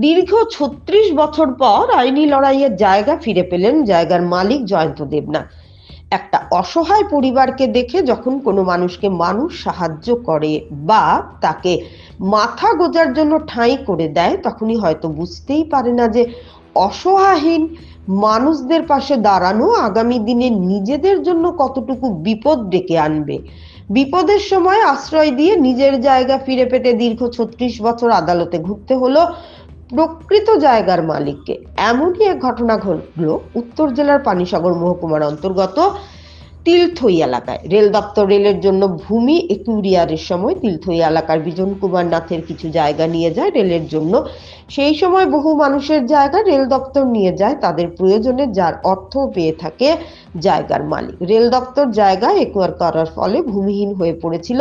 দীর্ঘ ৩৬ বছর পর আইনি লড়াইয়ের জায়গা ফিরে পেলেন জায়গার মালিক জয়ন্ত দেবনাথ। একটা অসহায় পরিবারকে দেখে যখন কোনো মানুষকে মানুষ সাহায্য করে বা তাকে মাথা গোঁজার জন্য ঠাঁই করে দেয়, তখনই হয়তো বুঝতেই পারে না যে অসহায়হীন মানুষদের পাশে দাঁড়ানো আগামী দিনে নিজেদের জন্য কতটুকু বিপদ ডেকে আনবে। বিপদের সময় আশ্রয় দিয়ে নিজের জায়গা ফিরে পেতে দীর্ঘ ৩৬ বছর আদালতে ঘুরতে হলো প্রকৃত জায়গার মালিককে। এমনই এক ঘটনা ঘটল উত্তর জেলার পানিসাগর মহকুমার অন্তর্গত তিলথই এলাকায়। রেল দপ্তর রেলের জন্য ভূমি একুরিয়ারের সময় তিলথই এলাকার বিজন কুমার নাথের কিছু জায়গা নিয়ে যায় রেলের জন্য। সেই সময় বহু মানুষের জায়গা রেল দপ্তর নিয়ে যায় তাদের প্রয়োজনে, যার অর্থ পেয়ে থাকে জায়গার মালিক। রেল দপ্তর জায়গা একুয়ার করার ফলে ভূমিহীন হয়ে পড়েছিল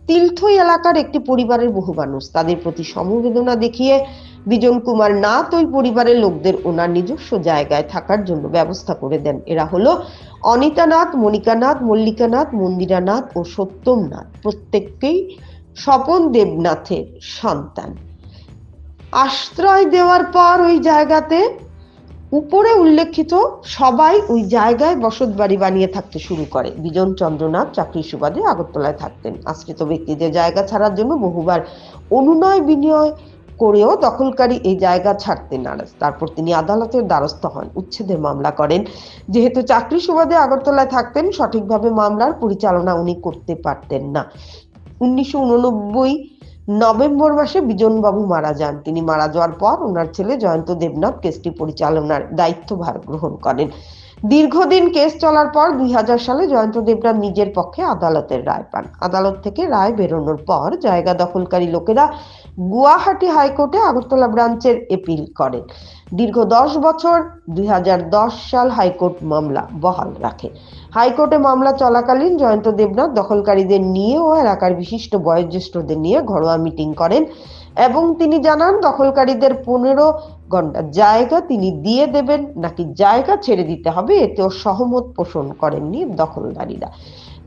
তিলথই এলাকার একটি পরিবারের বহু মানুষ। তাদের প্রতি সমবেদনা দেখিয়ে বিজন কুমার নাথ ওই পরিবারের লোকদের ওনার নিজস্ব জায়গায় থাকার জন্য ব্যবস্থা করে দেন। এরা হলো অনিতা নাথ, মনিকা নাথ, মল্লিকা নাথ, মন্দিরা নাথ ও সত্যম নাথ। প্রত্যেককেই স্বপন দেবনাথের সন্তান। আশ্রয় দেওয়ার পর ওই জায়গাতে উপরে উল্লেখিত সবাই ওই জায়গায় বসত বাড়ি বানিয়ে থাকতে শুরু করে। বিজন চন্দ্রনাথ চাকরির সুবাদে আগরতলায় থাকতেন। আশ্রিত ব্যক্তিদের জায়গা ছাড়ার জন্য বহুবার অনুনয় বিনয় করেও দখলকারী এই জায়গা ছাড়তে নারাজ। তারপর তিনি আদালতের দ্বারস্থ হন, উচ্ছেদের মামলা করেন। যেহেতু চাকরি সুবাদে আগরতলায় থাকতেন, সঠিকভাবে মামলার পরিচালনা উনি করতে পারতেন না। ১৯৮৯ নভেম্বর মাসে বিজনবাবু মারা যান। তিনি মারা যাওয়ার পর ওনার ছেলে জয়ন্ত দেবনাথ কেসটি পরিচালনার দায়িত্বভার গ্রহণ করেন। দীর্ঘদিন কেস চলার পর ২০০০ সালে জয়ন্ত দেবনাথ নিজের পক্ষে আদালতের রায় পান। আদালত থেকে রায় বেরোনোর পর জায়গা দখলকারী লোকেরা গুয়াহাটি হাইকোর্টে আগরতলা ব্রাঞ্চের এপিল করেন। দীর্ঘ ১০ বছর ২০১০ সাল হাইকোর্ট মামলা বহাল রাখে। হাইকোর্টে মামলা চলাকালীন জয়ন্ত দেবনাথ দখলকারীদের নিয়ে ও এলাকার বিশিষ্ট বয়োজ্যেষ্ঠদের নিয়ে ঘরোয়া মিটিং করেন এবং তিনি জানান দখলকারীদের ১৫ ঘন্টা জায়গা তিনি দিয়ে দেবেন নাকি জায়গা ছেড়ে দিতে হবে, এতেও সহমত পোষণ করেননি দখলদারীরা।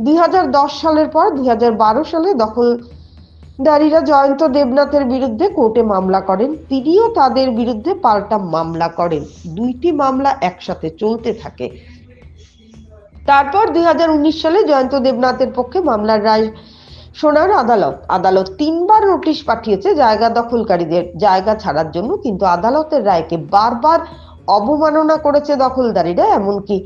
২০১০ সালের পর ২০১২ সালে দখলদারীরা জয়ন্ত দেবনাথের বিরুদ্ধে কোর্টে মামলা করেন। তিনিও তাদের বিরুদ্ধে পাল্টা মামলা করেন। দুইটি মামলা একসাথে চলতে থাকে। তারপর ২০১৯ সালে জয়ন্ত দেবনাথের পক্ষে মামলার রায় শোনার আদালত ৩বার নোটিশ পাঠিয়েছে জায়গা দখলকারীদের জায়গা ছাড়ার জন্য, কিন্তু আদালতের রায়কে বারবার অবমাননা করেছে দখলদারীরা। এমনকি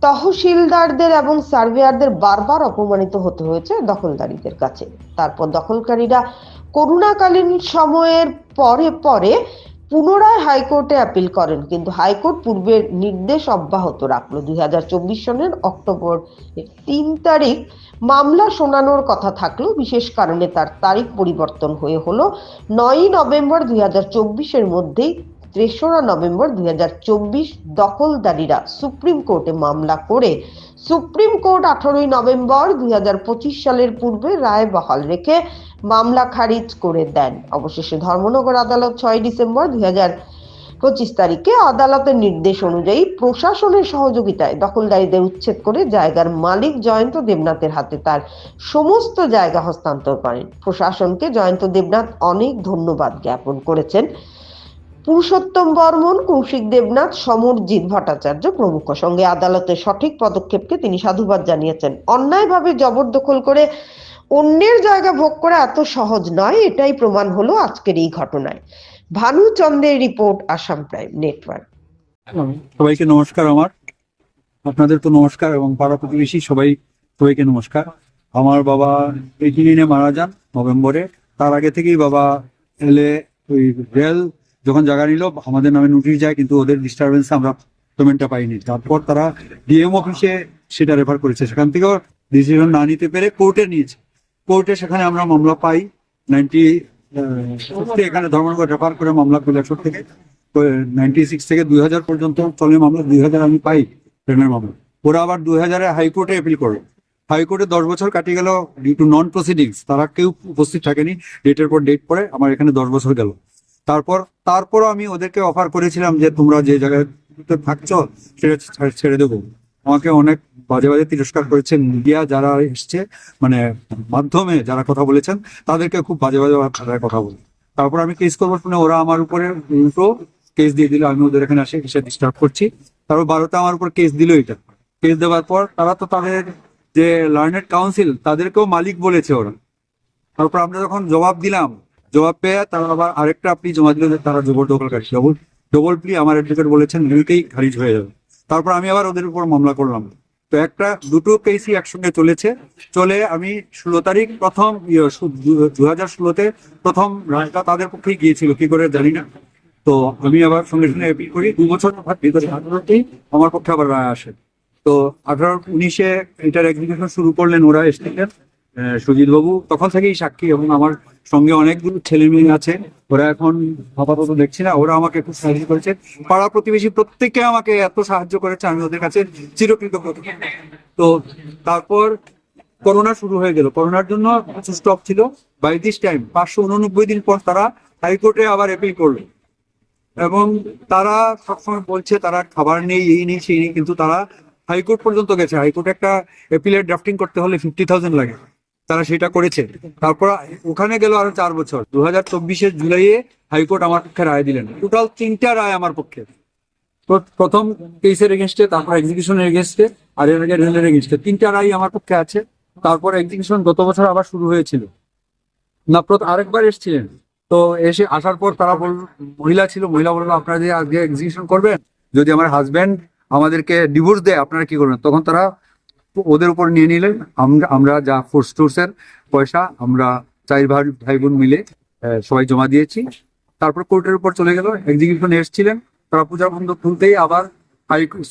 তহসিলদারদের এবং সার্ভেয়ারদের বারবার অপমানিত হতে হয়েছে দখলদারীদের কাছে। তারপর দখলকারীরা করোনাকালীন সময়ের পরে পরে পুনরায় হাইকোর্টে আপিল করেন, কিন্তু হাইকোর্ট পূর্বের নির্দেশ অব্যাহত রাখলো। ২০২৪ সালের অক্টোবর ৩ তারিখ মামলা শোনানোর কথা থাকলেও বিশেষ কারণে তার তারিখ পরিবর্তন হয়ে হলো ৯ নভেম্বর ২০২৪-এর মধ্যেই ৩রা নভেম্বর ২০২৪ দখলদারীরা সুপ্রিম কোর্টে মামলা করে সুপ্রিম কোর্ট ১৮ নভেম্বর ২০২৫ সালের পূর্বে রায় বহাল রেখে মামলা খারিজ করে দেন। অবশেষে ধর্মনগর আদালত ৬ ডিসেম্বর ২০২৫ তারিখে আদালতের নির্দেশ অনুযায়ী প্রশাসনের সহযোগিতায় দখলদারীদের উচ্ছেদ করে জায়গার মালিক জয়ন্ত দেবনাথের হাতে তার সমস্ত জায়গা হস্তান্তর করেন। প্রশাসনকে জয়ন্ত দেবনাথ অনেক ধন্যবাদ জ্ঞাপন করেছেন। পুরুষোত্তম বর্মন, কৌশিক দেবনাথ, সমরজিৎ ভট্টাচার্য প্রমুখ। সঙ্গে আদালতের সঠিক পদক্ষেপকে তিনি সাধুবাদ জানিয়েছেন। অন্যায়ভাবে জবরদখল করে অন্যের জায়গা ভোগ করা এত সহজ নয়, এটাই প্রমাণ হলো আজকের এই ঘটনায়। ভানু চন্দ্রের রিপোর্ট, আসাম প্রাইম নেটওয়ার্ক। সবাইকে নমস্কার। আপনাদের তো নমস্কার এবং পাড়া প্রতিবেশী সবাইকে নমস্কার। আমার বাবা 89-এ মারা যান নভেম্বরে। তার আগে থেকেই বাবা এলে ওই রেল যখন জায়গা নিল আমাদের নামে নোটিশ যায়, কিন্তু ওদের ডিস্টারবেন্সে আমরা পেমেন্টটা পাইনি। তারপর তারা ডিএম অফিসে সেটা রেফার করেছে, সেখান থেকেও ডিসিশন না নিতে পেরে কোর্টে নিয়েছে। কোর্টে সেখানে আমরা মামলা পাই 96 এখানে ধর্মনগর রেফার করে মামলা কৈলাসহর থেকে 96 থেকে 2000 পর্যন্ত চলে মামলা। 2000 আমি পাই ট্রেনের মামলা। ওরা আবার 2000-এ হাইকোর্টে অ্যাপিল করে। হাইকোর্টে 10 বছর কাটিয়ে গেল ডিউ টু নন প্রসিডিংস। তারা কেউ উপস্থিত থাকেনি, ডেটের পর ডেট পরে আমার এখানে 10 বছর গেল। তারপরও আমি ওদেরকে অফার করেছিলাম যে তোমরা যে জায়গায় থাকছো সেটা ছেড়ে দেবো। আমাকে অনেক বাজে বাজে তিরস্কার করেছেন মিডিয়া যারা এসছে, মানে মাধ্যমে যারা কথা বলেছেন তাদেরকে খুব বাজে বাজে ভাষায় কথা বলে। তারপর আমি কেস করবো শুনে ওরা আমার উপরে উল্টো কেস দিয়ে দিল, আমি ওদের এখানে এসে ডিস্টার্ব করছি। তারপর 12টা আমার উপর কেস দিল। এটা কেস দেওয়ার পর তারা তো তাদের যে লার্নেড কাউন্সিল তাদেরকেও মালিক বলেছে ওরা। তারপর আমরা যখন জবাব দিলাম, জবাব পেয়ে তারা আবার আরেকটা প্লি জমা দিল যে তারা জবরদখলকারী। ডবল প্লি আমার অ্যাডভোকেট বলেছেন দুইটাই খারিজ হয়ে যাবে। তারপর আমি আবার ওদের উপর মামলা করলাম। তো দুটো কেসই একসঙ্গে চলে আমি 16 তারিখ প্রথম 2016-তে প্রথম রায়টা তাদের পক্ষেই গিয়েছিল, কি করে জানি না। তো আমি আবার সঙ্গে সঙ্গে অ্যাপিল করি। 2 বছর 2018-তেই আমার পক্ষে আবার রায় আসে। তো 18-19-এ এটার এক্সিকিউশন শুরু করলেন ওরা এসেছিলেন সুজিত বাবু, তখন থেকেই সাক্ষী। এবং আমার সঙ্গে অনেকগুলো ছেলে মেয়ে আছে, ওরা এখন আপাতত দেখছি না, ওরা আমাকে খুব সাহায্য করেছে। পাড়া প্রতিবেশী প্রত্যেকে আমাকে এত সাহায্য করেছে, আমি ওদের কাছে চিরকৃতজ্ঞ। তো তারপর করোনা শুরু হয়ে গেল, করোনার জন্য স্টপ ছিল। বাই দিস টাইম 589 দিন পর তারা হাইকোর্টে আবার অ্যাপিল করলো। এবং তারা সবসময় বলছে তারা খাবার নেই, এই নেই সেই নেই, কিন্তু তারা হাইকোর্ট পর্যন্ত গেছে। হাইকোর্টে একটা অ্যাপিলের ড্রাফটিং করতে হলে 50,000 লাগে, তারা সেটা করেছে। তারপর ওখানে গেল আরো 4 বছর। 2024-এর জুলাইয়ে হাইকোর্ট আমার পক্ষে রায় দিলেন। টোটাল 3টা রায় আমার পক্ষে। প্রথম কেসের এগেনস্টে, তারপর এক্সিকিউশনের এগেনস্টে, আর এর আগে রেলের এগেনস্টে 3টা রায় আমার পক্ষে আছে। তারপর এক্সিকিউশন গত বছর আবার শুরু হয়েছিল না, আরেকবার এসেছিলেন। তো আসার পর তারা মহিলা বললো আপনারা যে আজকে এক্সিকিউশন করবেন, যদি আমার হাজবেন্ড আমাদেরকে ডিভোর্স দেয় আপনারা কি করবেন। তখন তারা ওদের উপর নিয়ে নিলেন। আমরা যা ফোর্সের পয়সা আমরা 4 ভাই বোন মিলে সবাই জমা দিয়েছি। তারপর কোর্টের উপর চলে গেল, এক্সিকিউশন এসেছিলেন। তারা পূজা বন্ধ খুলতেই আবার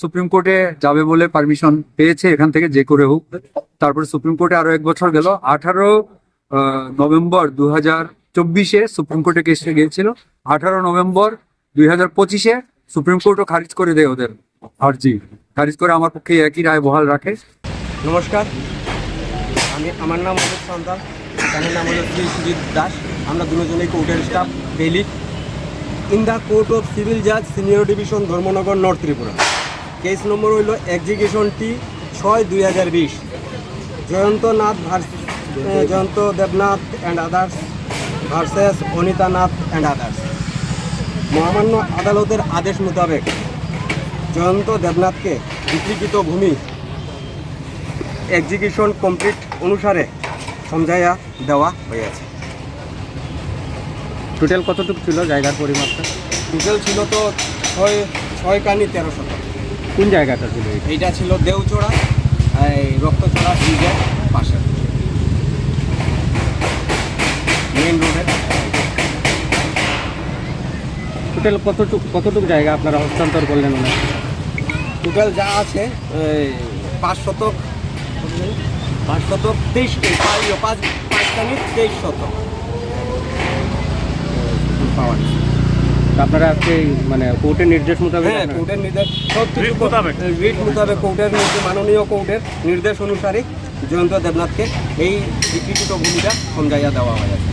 সুপ্রিম কোর্টে যাবে বলে পারমিশন পেয়েছে এখান থেকে যে করে হোক। তারপরে সুপ্রিম কোর্টে আরো 1 বছর গেল। 18 নভেম্বর 2024-এ সুপ্রিম কোর্টে কেসটা গিয়েছিল। 18 নভেম্বর 2025-এ সুপ্রিম কোর্টও খারিজ করে দেয় ওদের আর্জি, খারিজ করে আমার পক্ষে একই রায় বহাল রাখে। নমস্কার, আমার নাম অমিত সন্তান, তাদের নাম হলো শ্রী সুজিত দাস। আমরা দুজনেই কোর্টের staff daily in the court of civil জাজ senior division Dharmanagar north Tripura. Case number হইল execution T 6/2020, Jayanta Debnath and others versus Anita Nath and others. মহামান্য আদালতের আদেশ মোতাবেক জয়ন্ত দেবনাথকে বিক্রিকৃত ভূমি এক্সিকিউশন কমপ্লিট অনুসারে সমঝাইয়া দেওয়া হয়েছে। টোটাল কতটুকু ছিল জায়গার পরিমাপটা? টোটাল ছিল তো 6 কানি 13 শতক। কোন জায়গাটা ছিল এটা? এইটা ছিল দেউচড়া, এই রক্তচড়া ব্রিজের পাশে, মেইন রোডের। টোটাল কতটুকু জায়গা আপনারা হস্তান্তর করলেন ওনার? টোটাল যা আছে 5 শতক 23 কানি 23 শতক পাওয়া গেছে। আপনারা আজকে মানে কোর্টের নির্দেশ মোতাবেক? হ্যাঁ, কোর্টের নির্দেশ রিট মোতাবেক কোর্টের মাননীয় কোর্টের নির্দেশ অনুসারে জয়ন্ত দেবনাথকে এই বিক্রিকৃত ভূমিটা সমঝাইয়া দেওয়া হয়েছে।